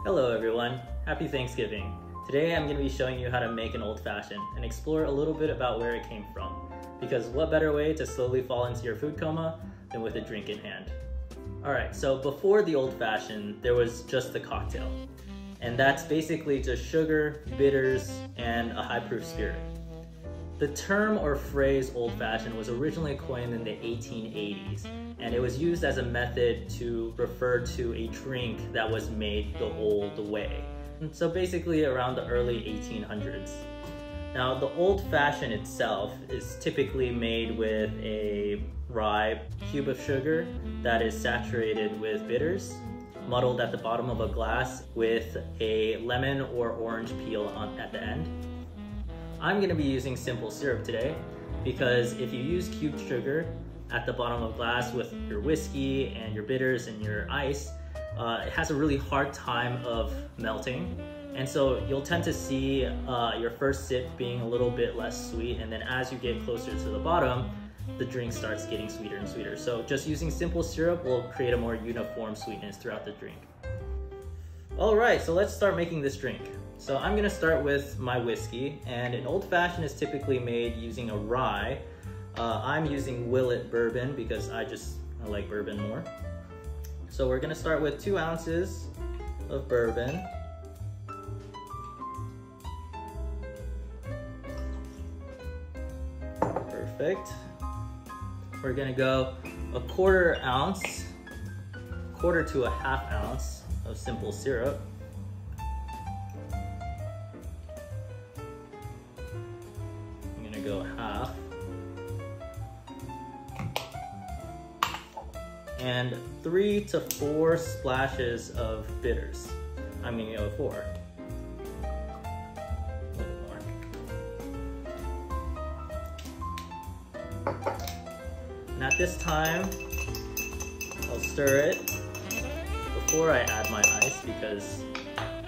Hello everyone, happy Thanksgiving. Today I'm going to be showing you how to make an old fashioned and explore a little bit about where it came from. Because what better way to slowly fall into your food coma than with a drink in hand. Alright, so before the old fashioned, there was just the cocktail. And that's basically just sugar, bitters, and a high proof spirit. The term or phrase old-fashioned was originally coined in the 1880s, and it was used as a method to refer to a drink that was made the old way. So basically around the early 1800s. Now the old-fashioned itself is typically made with a rye cube of sugar that is saturated with bitters, muddled at the bottom of a glass with a lemon or orange peel at the end. I'm going to be using simple syrup today because if you use cubed sugar at the bottom of a glass with your whiskey and your bitters and your ice, it has a really hard time of melting. And so you'll tend to see your first sip being a little bit less sweet, and then as you get closer to the bottom, the drink starts getting sweeter and sweeter. So just using simple syrup will create a more uniform sweetness throughout the drink. Alright, so let's start making this drink. So I'm gonna start with my whiskey, and an old fashioned is typically made using a rye. I'm using Willet bourbon because I like bourbon more. So we're gonna start with 2 ounces of bourbon. Perfect. We're gonna go a quarter to a half ounce of simple syrup. Go half, and 3 to 4 splashes of bitters. I'm gonna go 4. A little more. And at this time, I'll stir it before I add my ice because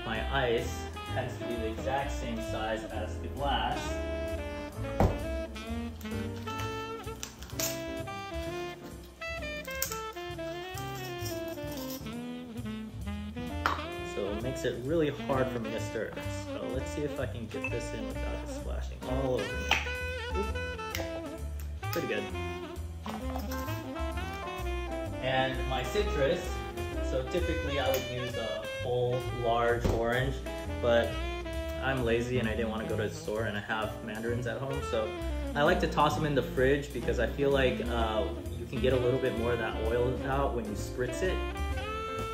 my ice tends to be the exact same size as the glass. So it makes it really hard for me to stir this. So let's see if I can get this in without it splashing all over me. Oop. Pretty good. And my citrus, so typically I would use a whole large orange, but I'm lazy and I didn't want to go to the store and I have mandarins at home, so I like to toss them in the fridge because I feel like you can get a little bit more of that oil out when you spritz it,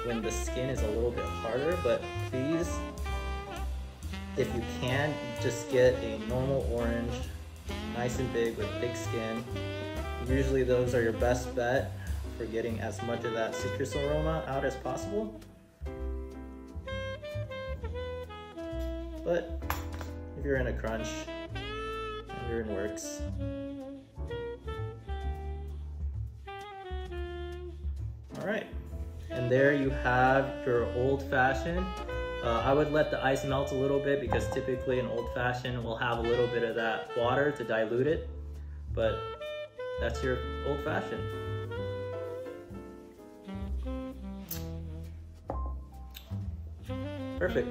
when the skin is a little bit harder. But please, if you can, just get a normal orange, nice and big with thick skin. Usually those are your best bet for getting as much of that citrus aroma out as possible. But if you're in a crunch, if you're in works, all right. And there you have your old fashioned. I would let the ice melt a little bit because typically an old fashioned will have a little bit of that water to dilute it, but that's your old fashioned. Perfect.